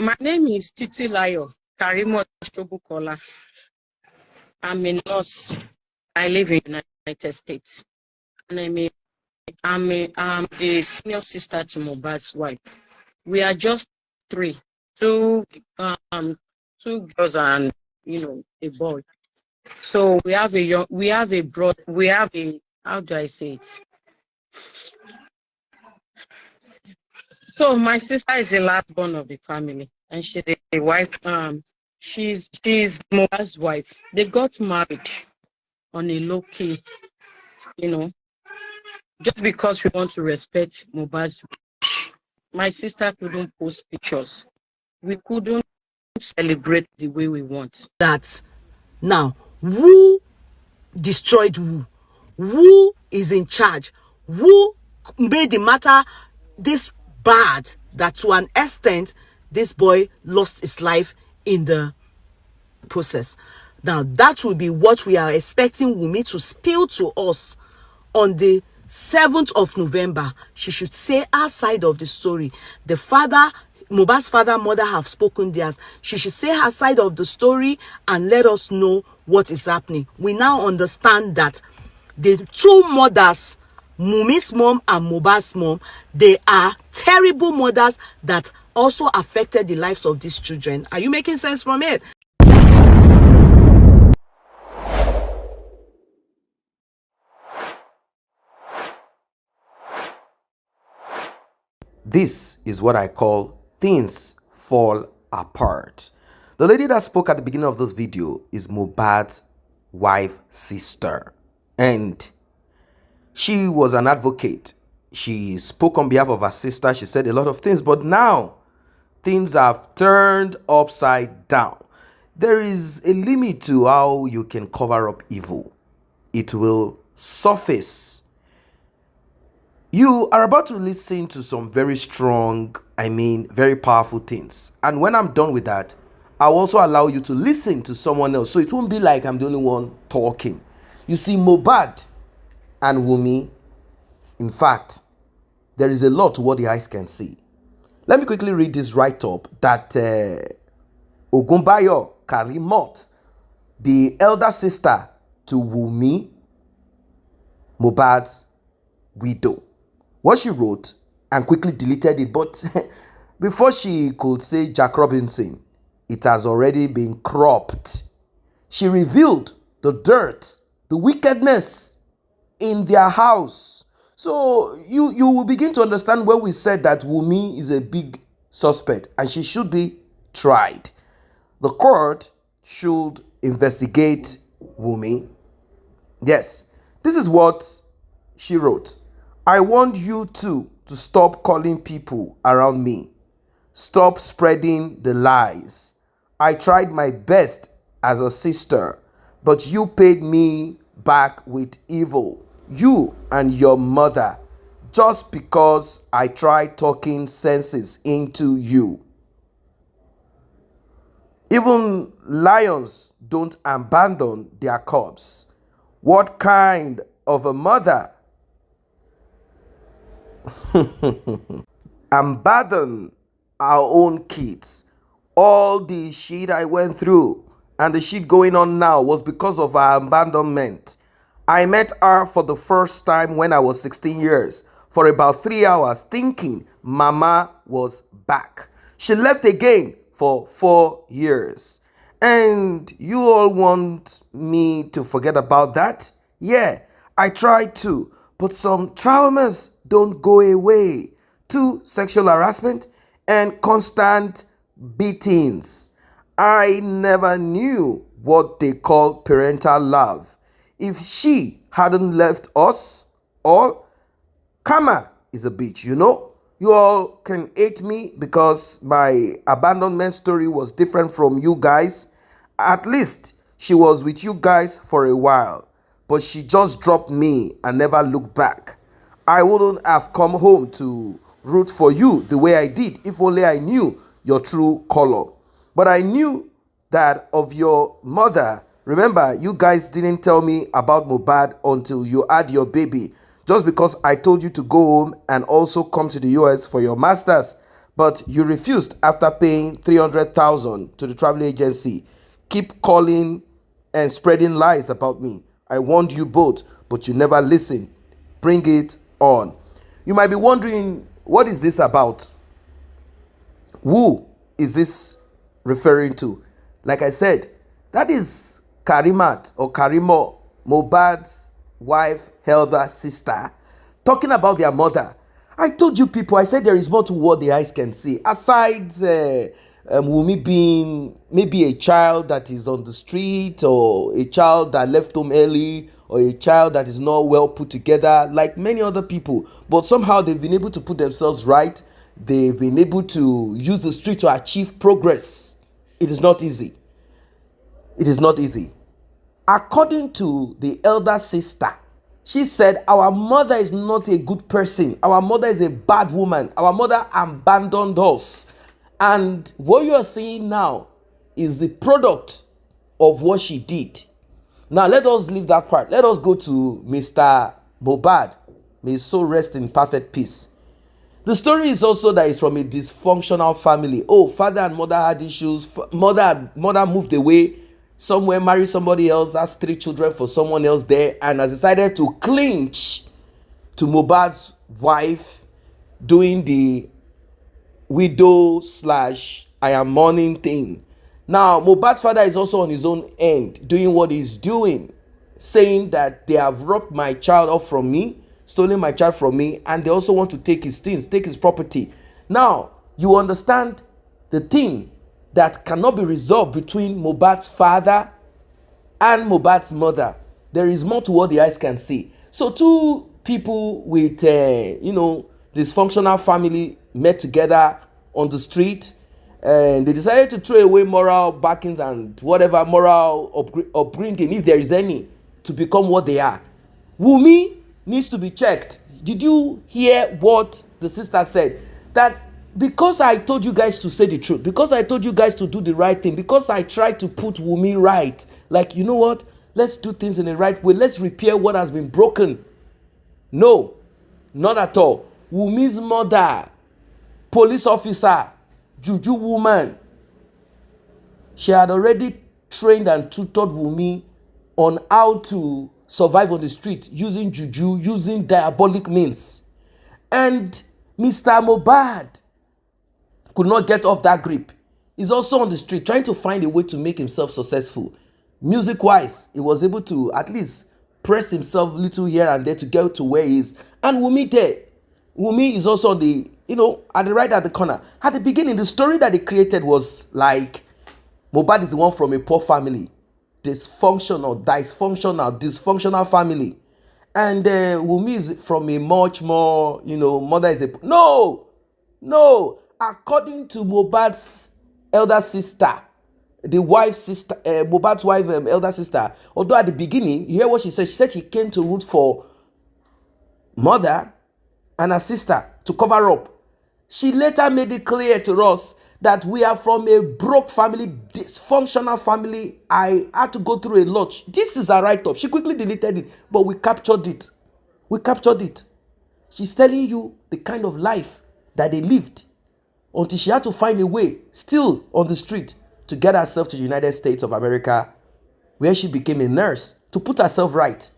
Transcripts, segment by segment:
My name is Titi Layo Karimo Shobukola. I'm a nurse. I live in the United States. And I'm the senior sister to Mohbad's wife. We are just three. Um two girls and a boy. So we have a how do I say it? So my sister is the last born of the family, and she's the wife. She's Mohbad's wife. They got married on a low key, you know, just because we want to respect Mohbad's. My sister couldn't post pictures. We couldn't celebrate the way we want. That now, who destroyed who? Who is in charge? Who made the matter this bad that to an extent this boy lost his life in the process? Now that will be what we are expecting Wunmi to spill to us on the 7th of November. She should say her side of the story. The father, Mohbad's father, mother have spoken theirs. She should say her side of the story and let us know what is happening. We now understand that the two mothers, Wunmi's mom and Mohbad's mom, they are terrible mothers that also affected the lives of these children. Are you making sense from it? This is what I call things fall apart. The lady that spoke at the beginning of this video is Mohbad's wife sister, and she was an advocate. She spoke on behalf of her sister. She said a lot of things, but now things have turned upside down. There is a limit to how you can cover up evil. It will surface. You are about to listen to some very strong, very powerful things. And when I'm done with that, I'll also allow you to listen to someone else. So it won't be like I'm the only one talking. You see, Mohbad and Wunmi, in fact, there is a lot to what the eyes can see. Let me quickly read this write-up that Ogunbayo Karimo, the elder sister to Wunmi, Mohbad's widow, what she wrote, and quickly deleted it. But before she could say Jack Robinson, it has already been cropped. She revealed the dirt, the wickedness in their house. So you will begin to understand when we said that Wunmi is a big suspect and she should be tried. The court should investigate Wunmi. Yes, this is what she wrote. I want you two to stop calling people around me. Stop spreading the lies. I tried my best as a sister, but you paid me back with evil. You and your mother, just because I tried talking senses into you. Even lions don't abandon their cubs. What kind of a mother abandon our own kids? All the shit I went through and the shit going on now was because of our abandonment. I met her for the first time when I was 16 years for about 3 hours thinking mama was back. She left again for 4 years. And you all want me to forget about that? Yeah, I tried to, but some traumas don't go away. 2, sexual harassment and constant beatings. I never knew what they call parental love. If she hadn't left us all, karma is a bitch, you know? You all can hate me because my abandonment story was different from you guys. At least she was with you guys for a while, but she just dropped me and never looked back. I wouldn't have come home to root for you the way I did if only I knew your true color. But I knew that of your mother. Remember, you guys didn't tell me about Mohbad until you had your baby, just because I told you to go home and also come to the US for your masters. but you refused after paying 300,000 to the travel agency. Keep calling and spreading lies about me. I warned you both, but you never listened. Bring it on. You might be wondering, what is this about? Who is this referring to? Like I said, that is Karimat or Karimo, Mohbad's wife, elder sister, talking about their mother. I told you people, I said there is more to what the eyes can see. Aside Wunmi being maybe a child that is on the street, or a child that left home early, or a child that is not well put together, like many other people. But somehow they've been able to put themselves right. They've been able to use the street to achieve progress. It is not easy. It is not easy. According to the elder sister, she said, our mother is not a good person. Our mother is a bad woman. Our mother abandoned us. And what you are seeing now is the product of what she did. Now, let us leave that part. Let us go to Mr. Mohbad. May his soul rest in perfect peace. The story is also that it's from a dysfunctional family. Oh, father and mother had issues. Mother moved away somewhere, married somebody else, has 3 children for someone else there, and has decided to clinch to Mohbad's wife, doing the widow / I am mourning thing. Now, Mohbad's father is also on his own end, doing what he's doing, saying that they have robbed my child off from me, stolen my child from me, and they also want to take his things, take his property. Now, you understand the thing that cannot be resolved between Mohbad's father and Mohbad's mother. There is more to what the eyes can see. So 2 people with, dysfunctional family met together on the street, and they decided to throw away moral backings and whatever moral upbringing, if there is any, to become what they are. Wunmi needs to be checked. Did you hear what the sister said? That because I told you guys to say the truth, because I told you guys to do the right thing, because I tried to put Wunmi right, like, you know what, let's do things in the right way, let's repair what has been broken. No, not at all. Wunmi's mother, police officer, juju woman, she had already trained and tutored Wunmi on how to survive on the street using juju, using diabolic means. And Mr. Mohbad could not get off that grip. He's also on the street trying to find a way to make himself successful. Music wise, he was able to at least press himself a little here and there to get to where he is. And Wunmi there. Wunmi is also on the, at the right at the corner. At the beginning, the story that they created was like, Mohbad is the one from a poor family. Dysfunctional family. And Wunmi is from a much more, mother is a... No! According to Mohbad's elder sister, the wife's sister, Mohbad's wife, elder sister, although at the beginning, you hear what she said. She said she came to root for mother and her sister to cover up. She later made it clear to us that we are from a broke family, dysfunctional family. I had to go through a lot. This is a write-up. She quickly deleted it, but we captured it. She's telling you the kind of life that they lived until she had to find a way, still on the street, to get herself to the United States of America, where she became a nurse, to put herself right.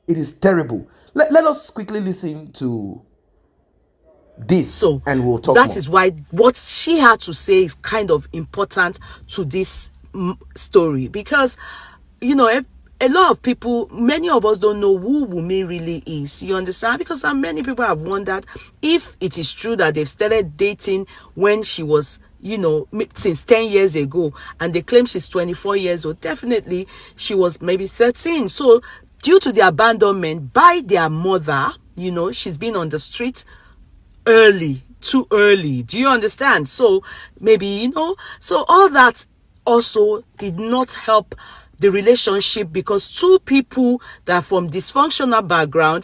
It is terrible. Let us quickly listen to this, and we'll talk that more. Is why what she had to say is kind of important to this story, because a lot of people, many of us don't know who Wunmi really is. You understand? Because many people have wondered if it is true that they've started dating when she was, since 10 years ago, and they claim she's 24 years old. Definitely, she was maybe 13. So, due to the abandonment by their mother, she's been on the street too early. Do you understand? So, maybe, so all that also did not help the relationship, because 2 people that are from dysfunctional background,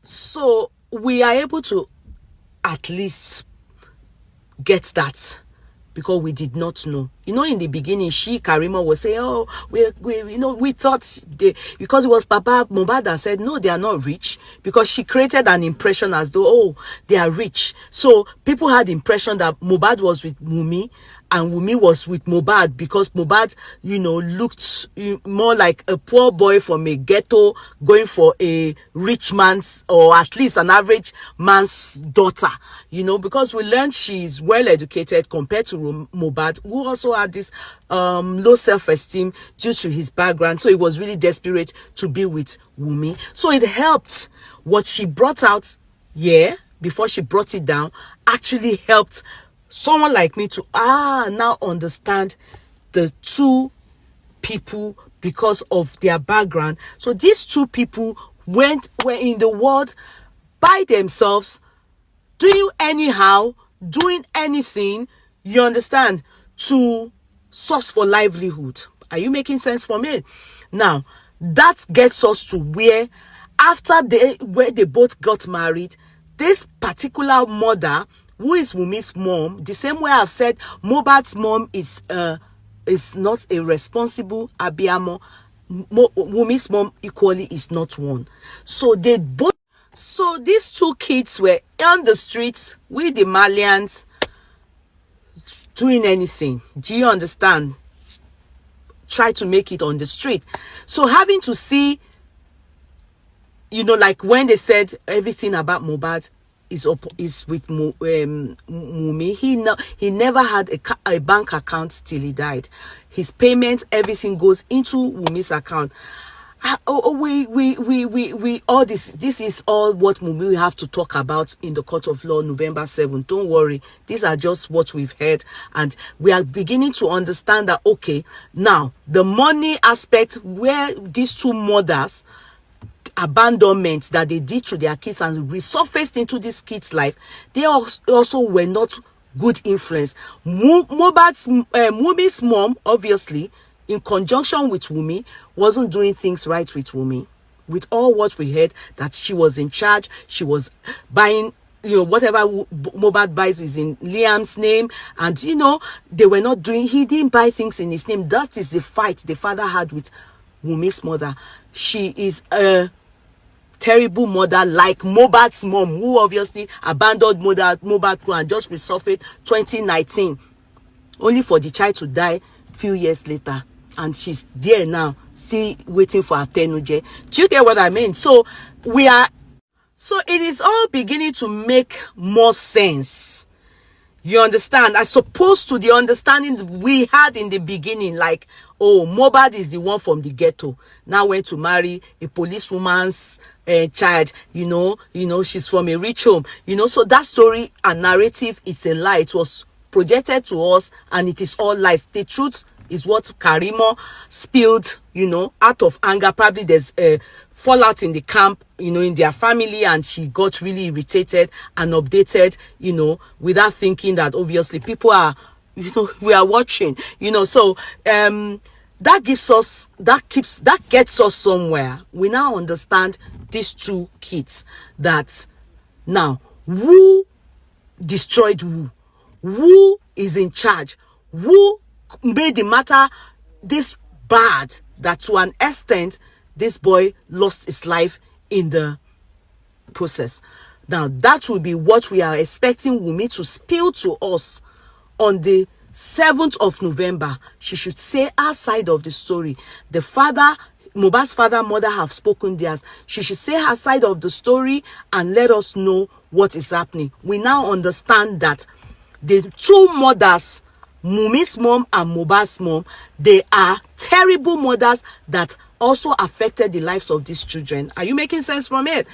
so we are able to at least get that, because we did not know. You know, in the beginning, Karimo was saying, oh, we thought because it was Papa Mohbad that said, no, they are not rich, because she created an impression as though, oh, they are rich. So people had the impression that Mohbad was with Wunmi, and Wunmi was with Mohbad, because Mohbad, looked more like a poor boy from a ghetto going for a rich man's, or at least an average man's daughter, because we learned she's well educated compared to Mohbad, who also had this low self-esteem due to his background. So he was really desperate to be with Wunmi. So it helped. What she brought out, before she brought it down, actually helped someone like me to now understand the two people because of their background. So these two people were in the world by themselves, doing anyhow, doing anything, you understand, to source for livelihood. Are you making sense for me? Now, that gets us to where they both got married, this particular mother, who is Wunmi's mom, the same way I've said Mohbad's mom is not a responsible Abiamo, Wunmi's mom equally is not one. So these two kids were on the streets with the Malians doing anything. Do you understand? Try to make it on the street. So having to see, like when they said everything about Mohbad is with Wunmi, he never had a bank account till he died. His payment, everything goes into Wunmi's account. We all this is all what Wunmi will have to talk about in the court of law November 7th. Don't worry, these are just what we've heard, and we are beginning to understand that, okay, now the money aspect, where these two mothers abandonment that they did to their kids and resurfaced into this kid's life, they also were not good influence. Wunmi's mom, obviously, in conjunction with Wunmi, wasn't doing things right with Wunmi. With all what we heard, that she was in charge, she was buying, whatever Mohbad buys is in Liam's name, and they were not doing, he didn't buy things in his name. That is the fight the father had with Wunmi's mother. She is a terrible mother, like Mohbad's mom, who obviously abandoned Mohbad and just resurfaced 2019, only for the child to die few years later, and she's there now, still waiting for her tenuje. Do you get what I mean? So it is all beginning to make more sense. You understand? As opposed to the understanding we had in the beginning, like, oh, Mohbad is the one from the ghetto, now went to marry a policewoman's child, she's from a rich home, so that story and narrative, it's a lie. It was projected to us, and it is all lies. The truth is what Karimo spilled, out of anger. Probably there's a fallout in the camp, in their family, and she got really irritated and updated, without thinking that obviously people are, we are watching, so that gets us somewhere. We now understand these two kids, that now who destroyed who is in charge, who made the matter this bad, that to an extent this boy lost his life in the process. Now that will be what we are expecting Wunmi to spill to us on the 7th of November. She should say her side of the story. The father, Mohbad's father, mother have spoken theirs. She should say her side of the story and let us know what is happening. We now understand that the two mothers, Wunmi's mom and Mohbad's mom, they are terrible mothers that also affected the lives of these children. Are you making sense from it?